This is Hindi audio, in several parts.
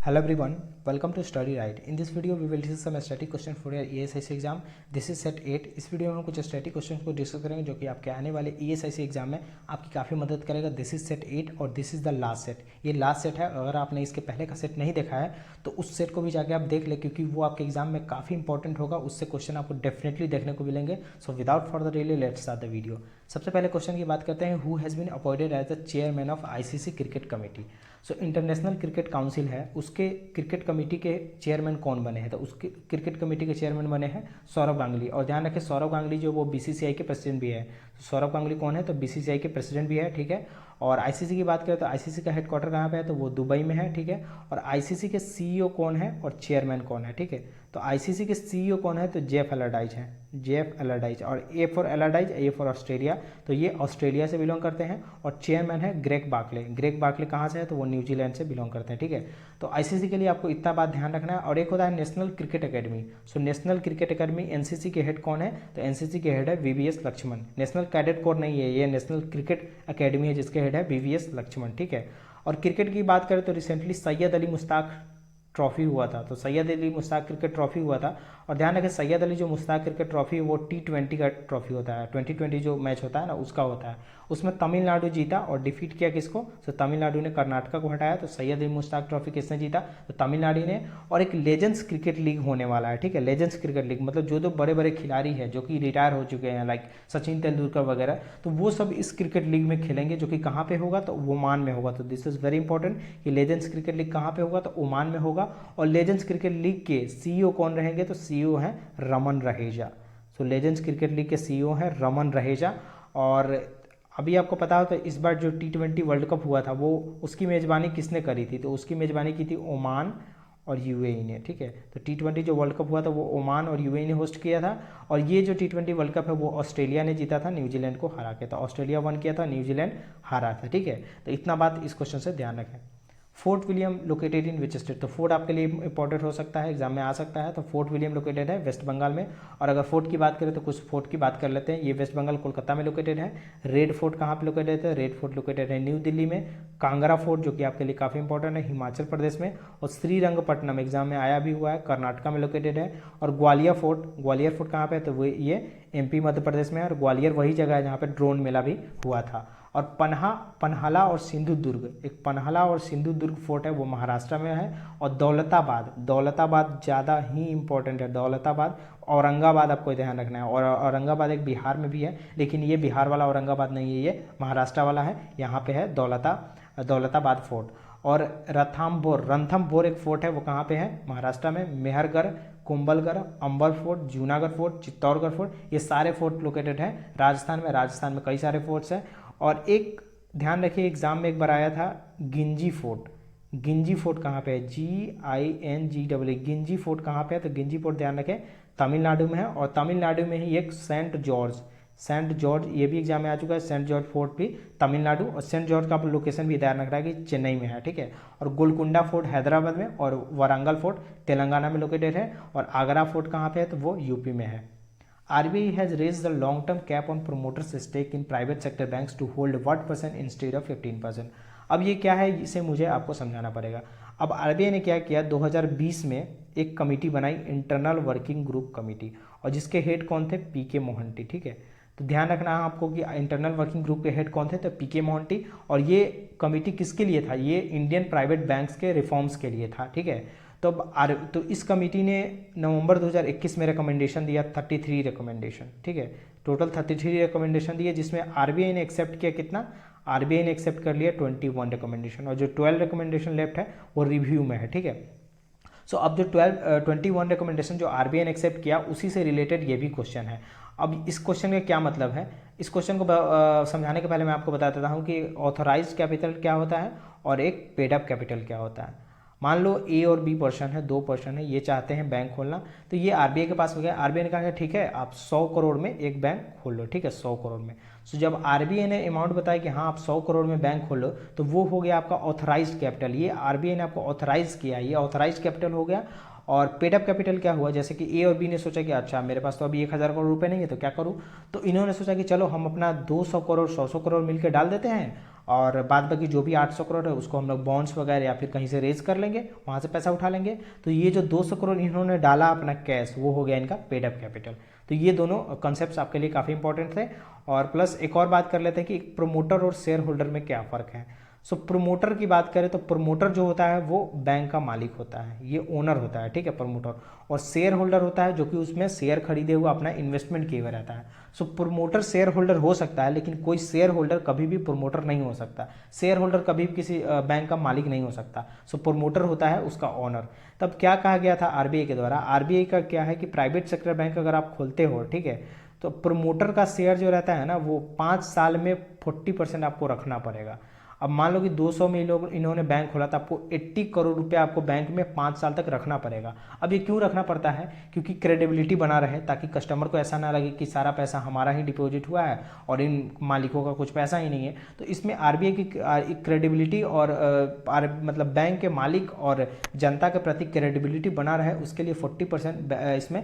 Hello everyone, welcome to Study Right. In this video we will discuss some static question for your ESIC exam. This is set 8. इस वीडियो में हम कुछ स्टैटिक क्वेश्चन को डिस्कस करेंगे जो कि आपके आने वाले ESIC एग्जाम में आपकी काफ़ी मदद करेगा. दिस इज सेट 8 और this is the last set. ये लास्ट सेट है. अगर आपने इसके पहले का सेट नहीं देखा है तो उस सेट को भी जाके आप देख ले, क्योंकि वो आपके एग्जाम में काफ़ी इंपॉर्टेंट होगा. उससे क्वेश्चन आपको डेफिनेटली देखने को मिलेंगे. So without for the delay let's start the video. सबसे पहले क्वेश्चन की बात करते हैं. Who has been appointed as the chairman of ICC cricket committee. So international cricket council है, उसके क्रिकेट कमेटी के चेयरमैन कौन बने हैं? तो उसके क्रिकेट कमेटी के चेयरमैन बने हैं सौरव गांगुली. और ध्यान रखें, सौरव गांगुली जो वो BCCI के प्रेसिडेंट भी है. तो सौरव गांगुली कौन है? तो BCCI के प्रेसिडेंट भी है. ठीक है. और ICC की बात करें तो ICC का हेडक्वार्टर कहाँ पे है? तो वो दुबई में है. ठीक है. और ICC के CEO कौन है और चेयरमैन कौन है? ठीक है. तो ICC के CEO कौन है? तो जेफ एलरडाइज है. Geoff Allardice. और A for Allardice, A for Australia. तो ये ऑस्ट्रेलिया से बिलोंग करते हैं. और चेयरमैन है ग्रेग बार्कले. ग्रेग बार्कले कहाँ से है? तो वो न्यूजीलैंड से बिलोंग करते हैं. ठीक है. तो ICC के लिए आपको इतना बात ध्यान रखना है. और एक होता है national cricket academy. So national cricket academy NCC के हेड कौन है? तो NCC के हेड है VVS Laxman. National cadet corps नहीं है, ये नेशनल क्रिकेट अकेडमी है जिसके हेड है VVS लक्ष्मण. ठीक है. और क्रिकेट की बात करें तो रिसेंटली सैयद अली मुश्ताक ट्रॉफी हुआ था. तो सैयद अली मुश्ताक क्रिकेट ट्रॉफी हुआ था. और ध्यान रखें, सैयद अली जो मुश्ताक क्रिकेट ट्रॉफी वो T20 का ट्रॉफी होता है. 2020 जो मैच होता है ना, उसका होता है. उसमें तमिलनाडु जीता और डिफीट किया किसको? तो तमिलनाडु ने कर्नाटका को हटाया. तो सैयद अली मुश्ताक ट्रॉफी किसने जीता? तो तमिलनाडु ने. और एक लेजेंड्स क्रिकेट लीग होने वाला है. ठीक है. लेजेंड्स क्रिकेट लीग मतलब जो बड़े बड़े खिलाड़ी हैं जो कि रिटायर हो चुके हैं, लाइक सचिन तेंदुलकर वगैरह, तो वो सब इस क्रिकेट लीग में खेलेंगे. जो कि कहाँ पे होगा? तो ओमान में होगा. तो दिस इज वेरी इंपॉर्टेंट कि लेजेंड्स क्रिकेट लीग कहाँ पे होगा? तो ओमान में होगा. और लेजेंड्स क्रिकेट लीग के CEO कौन रहेंगे? तो CEO हैं रमन रहेजा. सो लेजेंड्स क्रिकेट लीग के CEO हैं रमन रहेजा. और अभी आपको पता हो तो इस बार जो T20 वर्ल्ड कप हुआ था वो उसकी मेज़बानी किसने करी थी? तो उसकी मेज़बानी की थी ओमान और UAE ने. ठीक है. तो T20 जो वर्ल्ड कप हुआ था वो ओमान और UAE ने होस्ट किया था. और ये जो T20 वर्ल्ड कप है वो ऑस्ट्रेलिया ने जीता था न्यूजीलैंड को हरा के. तो ऑस्ट्रेलिया वन किया था, न्यूजीलैंड हारा था. ठीक है. तो इतना बात इस क्वेश्चन से ध्यान रखें. Fort William located in which state? तो फोर्ट आपके लिए इंपॉर्टेंट हो सकता है, एग्जाम में आ सकता है. तो फोर्ट विलियम लोकेटेड है वेस्ट बंगाल में. और अगर फोर्ट की बात करें तो कुछ फोर्ट की बात कर लेते हैं. ये वेस्ट बंगाल कोलकाता में लोकेटेड है. रेड फोर्ट कहाँ पे लोकेटेड है? रेड फोर्ट लोकेटेड है न्यू दिल्ली में. कांगड़ा फोर्ट जो कि आपके लिए काफ़ी इंपॉर्टेंट है हिमाचल प्रदेश में. और श्रीरंगपट्टनम एग्जाम में आया भी हुआ है, कर्नाटका में लोकेटेड है. और ग्वालियर फोर्ट कहाँ पे है? तो वो ये MP मध्य प्रदेश में है. और ग्वालियर वही जगह है जहाँ पे ड्रोन मेला भी हुआ था. और पन्हाला और सिंधुदुर्ग, एक पन्हाला और सिंधुदुर्ग फोर्ट है वो महाराष्ट्र में है. और दौलताबाद ज़्यादा ही इंपॉर्टेंट है. दौलताबाद, औरंगाबाद आपको ध्यान रखना है. और औरंगाबाद एक बिहार में भी है, लेकिन ये बिहार वाला औरंगाबाद नहीं है, ये महाराष्ट्र वाला है. यहाँ पे है दौलताबाद फोर्ट. और रणथंभौर एक फोर्ट है, वो कहाँ पे है? महाराष्ट्र में. Mehrgarh, Kumbhalgarh, Amber fort, Junagadh fort, Chittorgarh fort, ये सारे फोर्ट लोकेटेड हैं राजस्थान में कई सारे फोर्ट्स हैं. और एक ध्यान रखिए, एग्जाम में एक बार आया था गिंजी फोर्ट कहाँ पे है? GINGEE. गिंजी फोर्ट कहाँ पे है? तो गिंजी फोर्ट ध्यान रखें तमिलनाडु में है. और तमिलनाडु में ही एक सेंट जॉर्ज ये भी एग्जाम में आ चुका है. सेंट जॉर्ज फोर्ट भी तमिलनाडु. और सेंट जॉर्ज का लोकेशन भी ध्यान रख रहा है कि चेन्नई में है. ठीक है. और गोलकुंडा फोर्ट हैदराबाद में. और वारंगल फोर्ट तेलंगाना में लोकेटेड है. और आगरा फोर्ट कहाँ पे है? तो वो यूपी में है. RBI has raised the long-term cap on promoters' stake in private sector banks to hold what percent instead of 15%. अब ये क्या है, इसे मुझे आपको समझाना पड़ेगा. अब RBI ने क्या किया, 2020 में एक कमेटी बनाई, इंटरनल वर्किंग ग्रुप कमेटी. और जिसके हेड कौन थे? PK मोहंती. ठीक है. तो ध्यान रखना है आपको कि इंटरनल वर्किंग ग्रुप के हेड कौन थे? तो PK मोहंती. और ये कमेटी किसके लिए था? ये इंडियन प्राइवेट बैंक्स के रिफॉर्म्स के लिए था. ठीक है. तो इस कमेटी ने नवंबर 2021 में रिकमेंडेशन दिया, 33 रिकमेंडेशन. ठीक है. टोटल 33 रिकमेंडेशन दिए, जिसमें RBI ने एक्सेप्ट किया कितना? RBI ने एक्सेप्ट कर लिया 21 रिकमेंडेशन. और जो 12 रिकमेंडेशन लेफ्ट है वो रिव्यू में है. ठीक है. सो अब जो 21 रिकमेंडेशन जो RBI ने एक्सेप्ट किया, उसी से रिलेटेड ये भी क्वेश्चन है. अब इस क्वेश्चन का क्या मतलब है, इस क्वेश्चन को समझाने के पहले मैं आपको बता देता हूँ कि ऑथराइज्ड कैपिटल क्या होता है और एक पेड अप कैपिटल क्या होता है. मान लो A और B पर्सन है, 2 पर्सन है, ये चाहते हैं बैंक खोलना. तो ये RBI के पास हो गया. RBI ने कहा ठीक है आप 100 करोड़ में एक बैंक खोल लो. ठीक है. 100 करोड़ में. सो जब RBI ने अमाउंट बताया कि हाँ आप 100 करोड़ में बैंक खोलो, तो वो हो गया आपका ऑथराइज्ड कैपिटल. ये RBI ने आपको ऑथराइज किया, ये ऑथराइज्ड कैपिटल हो गया. और पेड अप कैपिटल क्या हुआ, जैसे कि A और B ने सोचा कि अच्छा मेरे पास तो अभी 1000 करोड़ रुपए नहीं है तो क्या करूँ. तो इन्होंने सोचा कि चलो हम अपना 200 करोड़ 100 करोड़ मिलकर डाल देते हैं और बाद बाकी जो भी 800 करोड़ है उसको हम लोग बॉन्ड्स वगैरह या फिर कहीं से रेज कर लेंगे, वहाँ से पैसा उठा लेंगे। तो ये जो 200 करोड़ इन्होंने डाला अपना कैश, वो हो गया इनका पेड अप कैपिटल। तो ये दोनों कॉन्सेप्ट्स आपके लिए काफ़ी इंपॉर्टेंट थे। और प्लस एक और बात कर लेते हैं कि प्रोमोटर और शेयर होल्डर में क्या फ़र्क है। सो प्रोमोटर की बात करें तो प्रोमोटर जो होता है वो बैंक का मालिक होता है, ये ओनर होता है, ठीक है, प्रोमोटर। और शेयर होल्डर होता है जो कि उसमें शेयर खरीदे हुए अपना इन्वेस्टमेंट किए हुए रहता है। सो प्रोमोटर शेयर होल्डर हो सकता है, लेकिन कोई शेयर होल्डर कभी भी प्रोमोटर नहीं हो सकता। शेयर होल्डर कभी भी किसी बैंक का मालिक नहीं हो सकता। सो प्रोमोटर होता है उसका ओनर। तब क्या कहा गया था आरबीआई के द्वारा, आरबीआई का क्या है कि प्राइवेट सेक्टर बैंक अगर आप खोलते हो, ठीक है, तो प्रोमोटर का शेयर जो रहता है ना, वो 5 साल में 40% आपको रखना पड़ेगा। अब मान लो कि 200 में लोग इन्होंने बैंक खोला, तो आपको 80 करोड़ रुपए आपको बैंक में 5 साल तक रखना पड़ेगा। अब ये क्यों रखना पड़ता है, क्योंकि क्रेडिबिलिटी बना रहे, ताकि कस्टमर को ऐसा ना लगे कि सारा पैसा हमारा ही डिपॉजिट हुआ है और इन मालिकों का कुछ पैसा ही नहीं है। तो इसमें आरबीआई की क्रेडिबिलिटी और मतलब बैंक के मालिक और जनता के प्रति क्रेडिबिलिटी बना रहे, उसके लिए 40% इसमें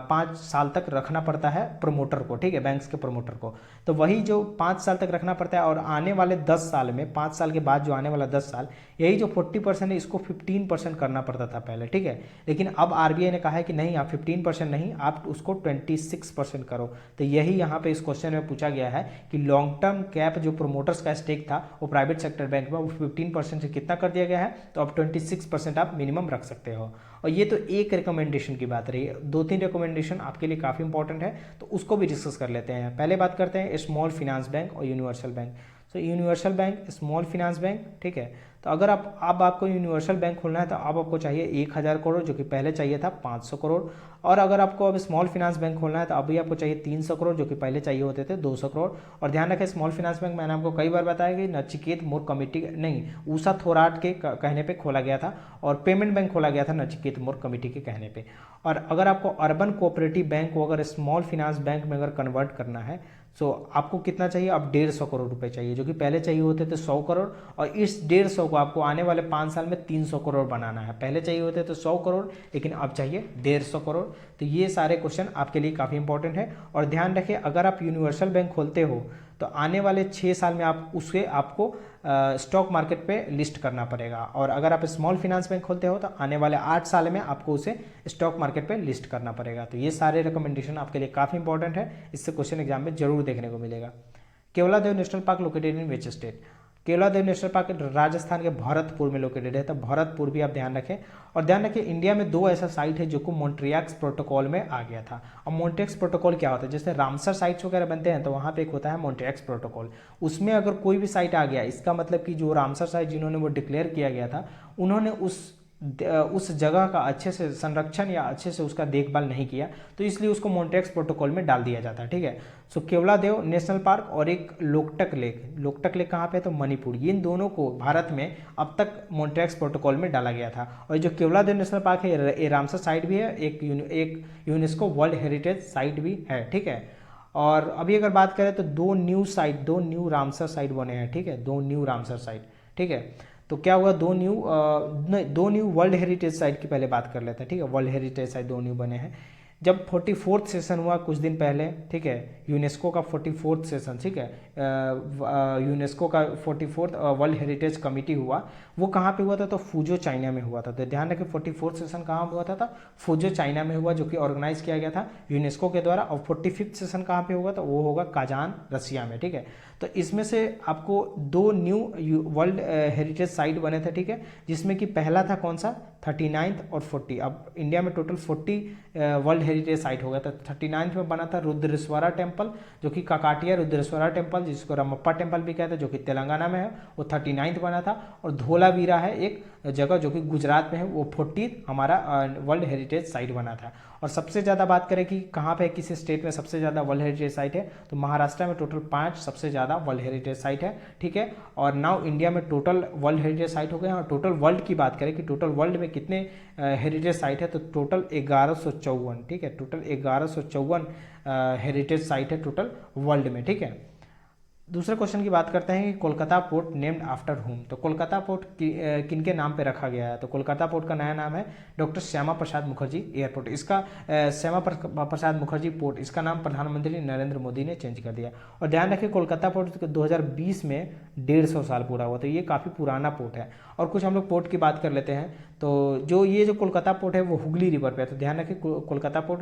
5 साल तक रखना पड़ता है प्रमोटर को, ठीक है, बैंक्स के प्रमोटर को। तो वही जो 5 साल तक रखना पड़ता है, और आने वाले 10 साल में, 5 साल के बाद जो आने वाला 10 साल, यही जो 40% है इसको 15% करना पड़ता था पहले, ठीक है। लेकिन अब आरबीआई ने कहा है कि नहीं, आप 15% नहीं, आप उसको 26% करो। तो यही यहाँ पे इस क्वेश्चन में पूछा गया है कि लॉन्ग टर्म कैप जो प्रोमोटर्स का स्टेक था वो प्राइवेट सेक्टर बैंक में, वो 15% से कितना कर दिया गया है, तो अब 26% आप मिनिमम रख सकते हो। और ये तो एक रिकमेंडेशन की बात रही है, 2-3 रिकमेंडेशन आपके लिए काफ़ी इंपॉर्टेंट है, तो उसको भी डिस्कस कर लेते हैं। पहले बात करते हैं स्मॉल फिनेंस बैंक और यूनिवर्सल बैंक। तो universal bank, small finance bank, ठीक है। तो अगर अब आपको यूनिवर्सल बैंक खोलना है तो अब आपको चाहिए 1000 करोड़, जो कि पहले चाहिए था 500 करोड़। और अगर आपको अब स्मॉल फिनेंस बैंक खोलना है तो अभी आपको चाहिए 300 करोड़, जो कि पहले चाहिए होते थे 200 करोड़। और ध्यान रखें, स्मॉल फिनेंस बैंक मैंने आपको कई बार बताया कि नचिकेत मोर कमेटी नहीं, ऊषा थोराट के कहने पे खोला गया था, और पेमेंट बैंक खोला गया था नचिकेत मोर कमेटी के कहने पे। और अगर आपको अर्बन कोऑपरेटिव बैंक को अगर स्मॉल फिनेंस बैंक में अगर कन्वर्ट करना है, सो आपको कितना चाहिए, अब 150 करोड़ रुपए चाहिए, जो कि पहले चाहिए होते थे 100 करोड़। और इस 150 को आपको आने वाले 5 साल में 300 करोड़ बनाना है। पहले चाहिए होते थे 100 करोड़, लेकिन अब चाहिए 150 करोड़। तो ये सारे क्वेश्चन आपके लिए काफ़ी इंपॉर्टेंट है। और ध्यान रखिए, अगर आप यूनिवर्सल बैंक खोलते हो तो आने वाले 6 साल में आपको स्टॉक मार्केट पे लिस्ट करना पड़ेगा। और अगर आप स्मॉल फिनेंस बैंक खोलते हो तो आने वाले 8 साल में आपको उसे स्टॉक मार्केट पे लिस्ट करना पड़ेगा। तो ये सारे रिकमेंडेशन आपके लिए काफ़ी इंपॉर्टेंट है, इससे क्वेश्चन एग्जाम में जरूर देखने को मिलेगा। Keoladeo national park located in which state. Keoladeo national park Rajasthan के भरतपुर में लोकेटेड है, तो भरतपुर भी आप ध्यान रखें। और ध्यान रखें, इंडिया में 2 ऐसा साइट है जो को मॉन्ट्रियक्स प्रोटोकॉल में आ गया था। और मॉन्ट्रियक्स प्रोटोकॉल क्या होता है, जैसे रामसर साइट्स वगैरह बनते हैं तो वहाँ पे एक होता है मॉन्ट्रियक्स प्रोटोकॉल। उसमें अगर कोई भी साइट आ गया, इसका मतलब कि जो रामसर साइट जिन्होंने वो डिक्लेयर किया गया था, उन्होंने उस जगह का अच्छे से संरक्षण या अच्छे से उसका देखभाल नहीं किया, तो इसलिए उसको मॉन्ट्रियक्स प्रोटोकॉल में डाल दिया जाता है, ठीक है। सो केवलादेव नेशनल पार्क और एक लोकटक लेक कहाँ पे है, तो मणिपुर। इन दोनों को भारत में अब तक मॉन्ट्रियक्स प्रोटोकॉल में डाला गया था। और जो केवलादेव नेशनल पार्क है, ये रामसर साइट भी है, एक यूनेस्को वर्ल्ड हेरिटेज साइट भी है, ठीक है। और अभी अगर बात करें तो 2 न्यू रामसर साइट बने हैं, ठीक है, 2 न्यू रामसर साइट, ठीक है। तो क्या हुआ, 2 न्यू वर्ल्ड हेरिटेज साइट की पहले बात कर लेते हैं, ठीक है। वर्ल्ड हेरिटेज साइट 2 न्यू बने हैं। जब 44th सेशन हुआ कुछ दिन पहले, ठीक है, यूनेस्को का 44th सेशन, ठीक है, यूनेस्को का 44th वर्ल्ड हेरिटेज कमेटी हुआ, वो कहाँ पे हुआ था, तो फुजो चाइना में हुआ था। तो ध्यान रखें, 44th सेशन कहाँ हुआ था, फुजो चाइना में हुआ, जो कि ऑर्गेनाइज किया गया था यूनेस्को के द्वारा। और 45th सेशन कहाँ पे होगा, तो वो होगा काजान, रसिया में, ठीक है। तो इसमें से आपको 2 न्यू वर्ल्ड हेरिटेज साइट बने थे, ठीक है, जिसमें कि पहला था कौन सा, 39th और 40। अब इंडिया में टोटल 40 वर्ल्ड हेरिटेज साइट हो गया था। 39th में बना था रुद्रेश्वरा टेम्पल, जो कि काकाटिया रुद्रेश्वरा टेम्पल, जिसको रमप्पा टेम्पल भी कहते हैं, जो कि तेलंगाना में है, वो 39th बना था। और धोलावीरा है एक जगह जो कि गुजरात में है, वो 40th हमारा वर्ल्ड हेरिटेज साइट बना था। और सबसे ज़्यादा बात करें कि कहाँ पे किसी स्टेट में सबसे ज़्यादा वर्ल्ड हेरिटेज साइट है, तो महाराष्ट्र में टोटल 5 सबसे ज़्यादा वर्ल्ड हेरिटेज साइट है, ठीक है। और नाउ इंडिया में टोटल वर्ल्ड हेरिटेज साइट हो गए हैं। और टोटल वर्ल्ड की बात करें कि टोटल वर्ल्ड में कितने हेरिटेज साइट है, तो टोटल 1154, ठीक है, टोटल 1154 हेरिटेज साइट है टोटल वर्ल्ड में, ठीक है। दूसरे क्वेश्चन की बात करते हैं कि कोलकाता पोर्ट नेम्ड आफ्टर हुम। तो कोलकाता पोर्ट किन के नाम पे रखा गया है? तो कोलकाता पोर्ट का नया नाम है डॉक्टर श्यामा प्रसाद मुखर्जी एयरपोर्ट। इसका श्यामा प्रसाद मुखर्जी पोर्ट, इसका नाम प्रधानमंत्री नरेंद्र मोदी ने चेंज कर दिया। और ध्यान रखिए कोलकाता पोर्ट 2020 में 150 साल पूरा हुआ, तो ये काफ़ी पुराना पोर्ट है। और कुछ हम लोग पोर्ट की बात कर लेते हैं। तो जो कोलकाता पोर्ट है वो हुगली रिवर पे है। तो ध्यान रखिए कोलकाता पोर्ट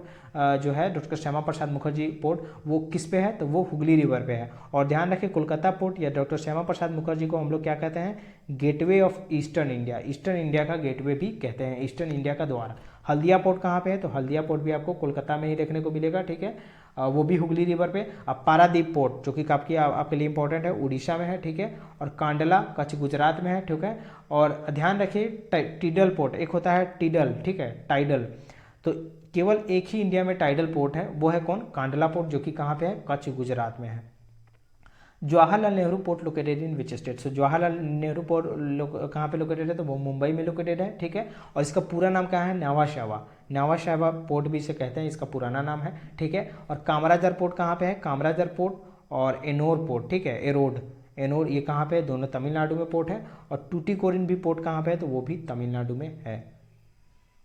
जो है डॉक्टर श्यामा प्रसाद मुखर्जी पोर्ट वो किस पे है? तो वो हुगली रिवर पे है। और ध्यान रखिए कोलकाता पोर्ट या डॉक्टर श्यामा प्रसाद मुखर्जी को हम लोग क्या कहते हैं? Gateway of eastern India, eastern India का गेटवे भी कहते हैं, ईस्टर्न इंडिया का द्वार। हल्दिया पोर्ट कहाँ पे है? तो हल्दिया पोर्ट भी आपको कोलकाता में ही देखने को मिलेगा, ठीक है, वो भी हुगली रिवर पे। अब पारादीप पोर्ट जो कि आपके लिए इंपॉर्टेंट है, उड़ीसा में है, ठीक है। और कांडला कच्छ गुजरात में है, ठीक है। और ध्यान रखिए टिडल पोर्ट, एक होता है टिडल, ठीक है, टाइडल। तो केवल एक ही इंडिया में टाइडल पोर्ट है, वो है कौन? कांडला पोर्ट, जो कि कहाँ पे है? कच्छ गुजरात में है। Jawaharlal Nehru port located in which state? So Jawaharlal Nehru port कहाँ पे लोकेटेड है? तो वो मुंबई में लोकेटेड है, ठीक है। और इसका पूरा नाम क्या है? न्यावा शावा, न्यावा शावा पोर्ट भी इसे कहते हैं, इसका पुराना नाम है, ठीक है। और कामराजार पोर्ट कहाँ पे है? कामराजार पोर्ट और एनोर पोर्ट, ठीक है, एरोड, एनोर, ये कहाँ पे है? दोनों तमिलनाडु में पोर्ट है। और टूटीकोरिन भी पोर्ट कहाँ पे है? तो वो भी तमिलनाडु में है।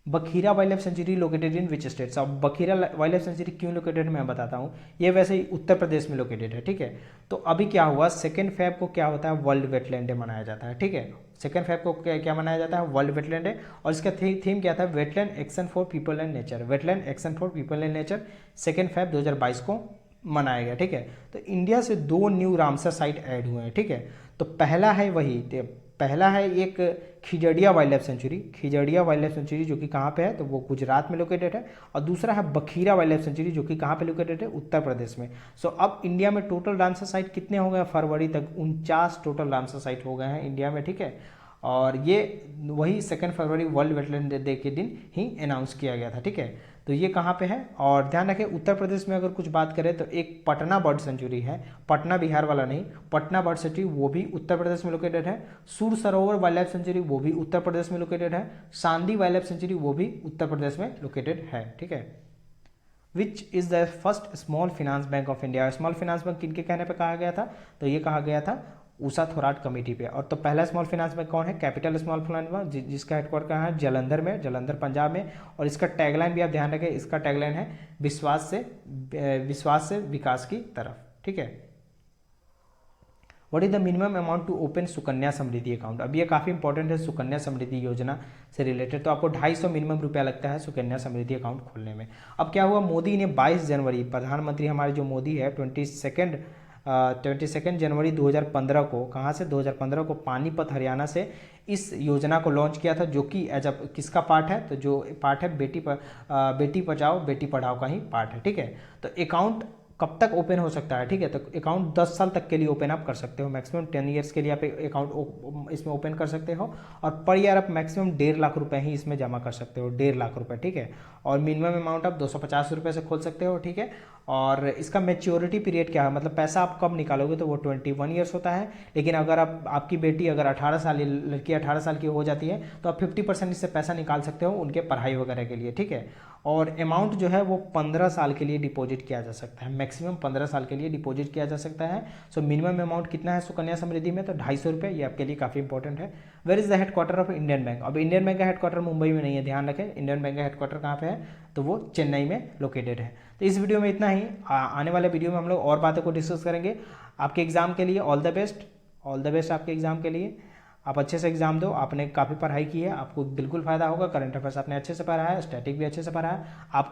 Bakhira wild life sanctuary located in which states? अब बखीरा वाइल्ड लाइफ सेंचुरी क्यों लोकेटेड मैं बताता हूँ। ये वैसे ही उत्तर प्रदेश में लोकेटेड है, ठीक है। तो अभी क्या हुआ, 2 फेब को क्या होता है? वर्ल्ड वेटलैंड डे मनाया जाता है, ठीक है। 2 फेब को क्या मनाया जाता है? World wetland day. और इसका थीम क्या था? Wetland action for people and nature, wetland action for people and nature 2 Feb 2022 को मनाया गया, ठीक है। तो इंडिया से 2 न्यू रामसर साइट ऐड हुए हैं, ठीक है। तो पहला है एक Khijadiya wild life sanctuary, Khijadiya wild life sanctuary जो कि कहाँ पे है? तो वो गुजरात में लोकेटेड है। और दूसरा है बखीरा वाइल्ड लाइफ सेंचुरी जो कि कहाँ पे लोकेटेड है? उत्तर प्रदेश में। सो अब इंडिया में टोटल रामसर साइट कितने हो गए? फरवरी तक 49 टोटल रामसर साइट हो गए हैं इंडिया में, ठीक है। और ये वही 2 फरवरी वर्ल्ड वेटलैंड डे के दिन ही अनाउंस किया गया था, ठीक है। तो ये कहाँ पे है? और ध्यान रखें उत्तर प्रदेश में अगर कुछ बात करें तो एक पटना बर्ड सेंचुरी है, पटना बिहार वाला नहीं, पटना बर्ड सेंचुरी, वो भी उत्तर प्रदेश में लोकेटेड है। सूर सरोवर वाइल्ड लाइफ सेंचुरी वो भी उत्तर प्रदेश में लोकेटेड है। सांदी वाइल्ड लाइफ सेंचुरी वो भी उत्तर प्रदेश में लोकेटेड है, ठीक है। Which is the first small finance bank of India? Small finance bank किनके कहने पर कहा गया था? तो ये कहा गया था उषा थोराट कमेटी पे। और तो पहला स्मॉल फाइनेंस बैंक कौन है? कैपिटल स्मॉल फाइनेंस बैंक, जिसका हेडक्वार्टर कहाँ है? जलंधर में, जलंधर पंजाब में। और इसका टैगलाइन भी आप ध्यान रखें, इसका टैगलाइन है विश्वास से विकास की तरफ, ठीक है। What is the minimum amount to open Sukanya Samriddhi account? अब ये काफी इंपॉर्टेंट है सुकन्या समृद्धि योजना से रिलेटेड। तो आपको 250 मिनिमम रुपया लगता है सुकन्या समृद्धि अकाउंट खोलने में। अब क्या हुआ, मोदी ने 22 जनवरी, प्रधानमंत्री हमारे जो मोदी है 22 जनवरी 2015 को, कहाँ से? 2015 को पानीपत हरियाणा से इस योजना को लॉन्च किया था, जो कि एज अ किसका पार्ट है? तो जो पार्ट है बेटी बचाओ बेटी पढ़ाओ का ही पार्ट है, ठीक है। तो अकाउंट कब तक ओपन हो सकता है, ठीक है। तो अकाउंट 10 साल तक के लिए ओपन आप कर सकते हो, मैक्सिमम 10 ईयर्स के लिए आप अकाउंट इसमें ओपन कर सकते हो। और पर ईयर आप मैक्सिमम 1.5 लाख रुपए ही इसमें जमा कर सकते हो, 1.5 लाख रुपए, ठीक है। और मिनिमम अमाउंट आप 250 रुपये से खोल सकते हो, ठीक है। और इसका मैच्योरिटी पीरियड क्या है, मतलब पैसा आप कब निकालोगे? तो वो 21 ईयर्स होता है। लेकिन अगर आपकी बेटी अगर 18 साल, लड़की 18 साल की हो जाती है तो आप 50% इससे पैसा निकाल सकते हो उनके पढ़ाई वगैरह के लिए, ठीक है। और अमाउंट जो है वो 15 साल के लिए डिपॉजिट किया जा सकता है, मैक्सिमम 15 साल के लिए डिपॉजिट किया जा सकता है। सो मिनिमम अमाउंट कितना है सुकन्या समृद्धि में? तो 250 रुपये। ये आपके लिए काफ़ी इंपॉर्टेंट है। Where is the headquarter of Indian bank? अब इंडियन बैंक का हेडक्वार्टर मुंबई में नहीं है, ध्यान रखें। इंडियन बैंक का हेडक्वार्टर कहाँ पे है? तो वो चेन्नई में लोकेटेड है। तो इस वीडियो में इतना ही। आने वाले वीडियो में हम लोग और बातों को डिस्कस करेंगे। आपके एग्जाम के लिए all the best, all the best आपके एग्जाम के लिए। आप अच्छे से एग्जाम दो, आपने काफ़ी पढ़ाई की है, आपको बिल्कुल फायदा होगा। करंट अफेयर्स आपने अच्छे से पढ़ा है, स्टैटिक भी अच्छे से पढ़ा है, आपको